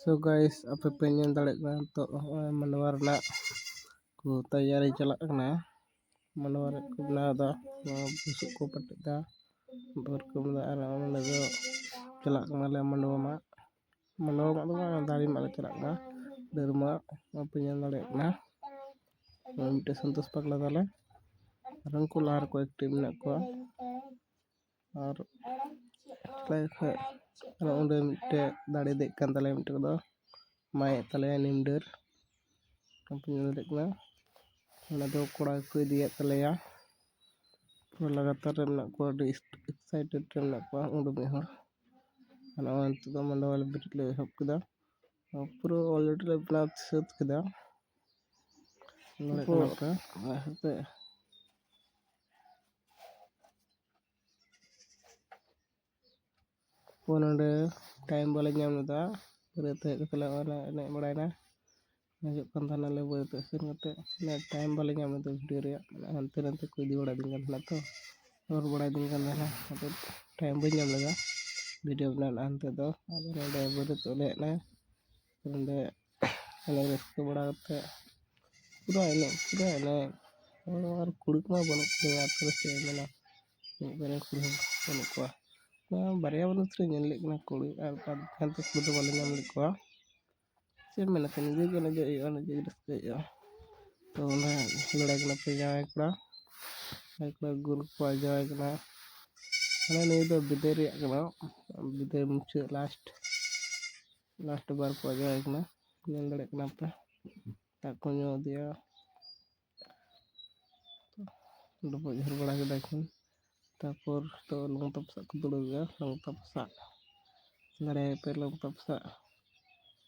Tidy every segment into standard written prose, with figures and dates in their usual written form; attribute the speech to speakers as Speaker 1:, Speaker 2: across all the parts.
Speaker 1: So guys, apa pengen dalek na to manawar na ku tayari chalak na manawar ku na da busuk ko patik da ber ku na ara na do chalak na le manawar ma dari ma chalak na derma pengen dalek na mite santos pakla dale rang ko lar ko active na ko ar like ana onde mite dare dek kan dale mite do mai tale nimder pengen dalek na ana do kora ko dia tale ya लगातार remnak ko di excited remnak ko undum ni hor ana antu da manda wala bit le hop kida pro already le plan set kida ngale kanaka hate ponode time bala nyam da berete kala wala nek badai ngajuk kan tanah le berete sen kate nek time bala nyam da video re ante nante ko di wada dingan na to और बड़ा दिन का ना तो time भी जम लगा video बनाना अंत तो अब नंदे बड़े तो ले ना नंदे अलग रस्ते बड़ा करते पूरा इने और कुड़क में बनो के यार तो से ना मेरे कुड़ बनो को ना बारिया बनो तो nyel lek na कुड़ी और बाद kan तो कुड़ वाले nyam lek को से मैंने तो नहीं के ना जो रस्ते यो तो ना लड़ाई ना पे जाए कड़ा गुरु को आ जाए कड़ा ana ni do bideri akna bideri muche last bar ko aja akna yang dalek kenapa tak konyo dia lupa jahar bada ke dakun tapor to long top sak kudu ga long top sak lare pe long top sak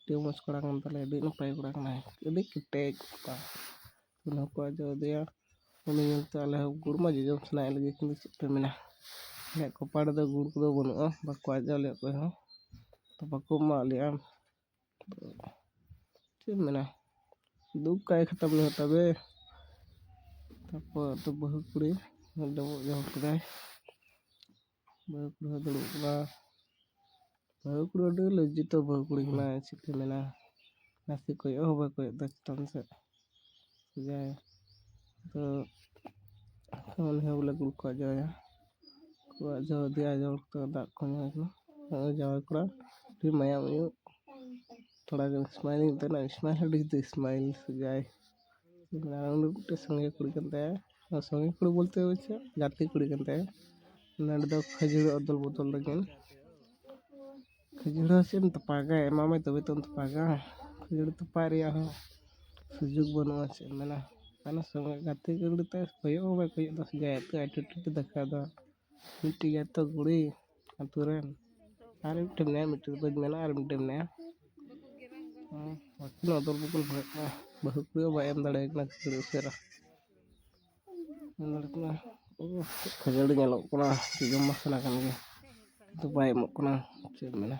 Speaker 1: dia mas kurang tale di napai kurang naik ini ketek pa kuno ko aja dia ini yang tale guru ma jom senai lagi kini pemina nek ko pada da guru ko bono bakko aja le ko ho to bakko ma le am pemina दुख का खत्म नहीं होता बे तब तो बहु कुड़ी डबो जो कुड़ा बहु कुड़ा दड़ो कुड़ा बहु कुड़ा डे लज्जी तो बहु कुड़ी ना चिके मेना नासी कोई ओ बहु कोई दस्तन से जाए तो कौन है बोले गुल को जाया को जो दिया जो तो दाग को ना जाओ कुड़ा फिर माया में थोड़ा स्माइलिंग तो ना स्माइल दिखते स्माइल से जाए उनके संगे कुड़ी करते हैं संगे कुड़ी बोलते हैं बच्चे जाति कुड़ी करते हैं नंद दो खजूर अदल बोतल लगे खजूर से तो पागा है मामा तो भी तो पागा खजूर तो पा रहा हो सुजुग बनवा से मैंने अना संगे जाति कुड़ी तो कोई ओ भाई कोई दस जाए तो एटीट्यूड दिखा दो मिट्टी या तो कुड़ी अतुरन आरे मिट्टी मिट्टी बज मैंने आरे मिट्टी ने waktu nonton pukul berapa bahu kuliah bayam dalek nak seru menurutnya kerja dengan lo kuna juga masalah kan itu bayam kuna cuman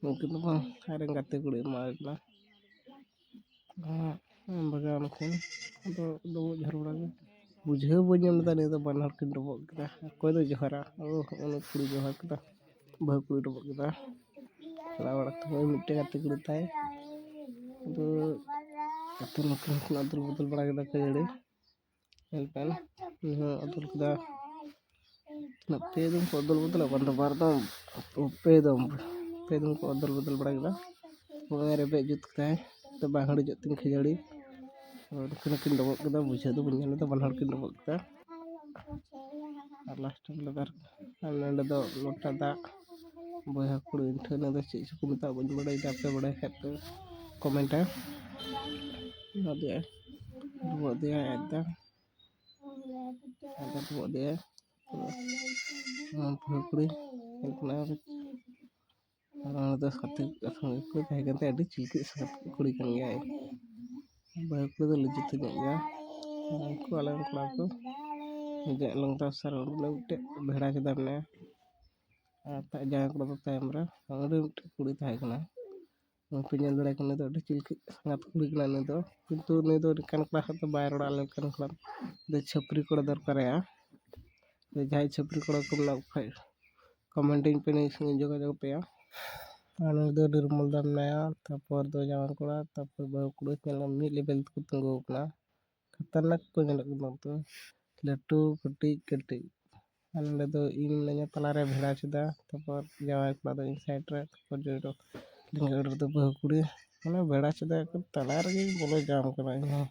Speaker 1: mungkin tuh bang ada yang kata kuliah malah baga mungkin atau dua jarum lagi bujhe punya mata nih tuh banar kin dua kita kau itu johara untuk kuliah johar kita bahu kuliah dua kita lawar tuh mitte kata kuliah tay itu betul betul bड़ा kita kerja helpan betul kita nak pedum betul apa tuh barang pedum ko betul bड़ा kita mengenai bejut kita itu bahar jutin kerjadi kena dong kita bujhe tuh punya itu banar kin dong kita last lebar anda tuh lota da boya kudu internet ada sih suku minta banyak bड़ा itu apa bड़ा itu komentar buat dia ada buat dia pukuli kenapa orang itu sakit itu kayak ganti ada cilik sakit kulit kan ya baik itu legit ya aku alam aku tidak lengkap sarung nanti beda kita nih tak jangan kalau kamera ada kulit hai kena punya lelaki kan itu ada cilik sangat kulit kan itu pintu itu kan kelas atau bayar orang kan kelas de छपरी को दरकार है de jai छपरी को ना commenting पे नहीं जगह जगह पे ᱟᱨ ᱱᱩᱭ ᱫᱚ ᱱᱤᱨᱢᱚᱞ ᱫᱟ ᱢᱮᱱᱟᱭᱟ, ᱛᱟᱨᱯᱚᱨ ᱫᱚ ᱡᱟᱶᱟᱭ ᱠᱚᱲᱟ, ᱛᱟᱨᱯᱚर ᱵᱟᱹᱦᱩ ᱠᱩᱲᱤ ᱧᱮᱞ ᱢᱤᱫ ᱞᱮᱵᱮᱞ ᱛᱮᱠᱚ ᱛᱤᱸᱜᱩ ᱟᱠᱟᱱᱟ, ᱠᱷᱟᱛᱟᱨᱱᱟᱠ ᱠᱚ ᱧᱮᱞᱚᱜ ᱠᱟᱱᱟ ᱛᱚ, ᱞᱟᱹᱴᱩ ᱠᱟᱹᱴᱤᱡ ᱠᱟᱹᱴᱤᱡ, ᱟᱨ ᱱᱚᱸᱰᱮ ᱫᱚ ᱤᱧ ᱢᱤᱱᱟᱹᱧᱟ ᱛᱟᱞᱟᱨᱮ ᱵᱷᱮᱲᱟ ᱪᱮᱫᱟ, ᱛᱟᱨᱯᱚᱨ ᱡᱟᱶᱟᱭ ᱠᱚᱲᱟ ᱫᱚ ᱤᱧ ᱥᱟᱭᱤᱰ ᱨᱮ, ᱛᱟᱨᱯᱚᱨ ᱞᱮᱸᱜᱟ ᱨᱮᱫᱚ ᱵᱟᱹᱦᱩ ᱠᱩᱲᱤ, ᱢᱟᱱᱮ ᱵᱷᱮᱲᱟ ᱪᱮᱫᱟ ᱛᱟᱞᱟ ᱨᱮᱜᱮᱧ ᱵᱚᱞᱚ ᱡᱟᱢ ᱠᱟᱱᱟ ᱤᱧᱦᱚᱸ᱾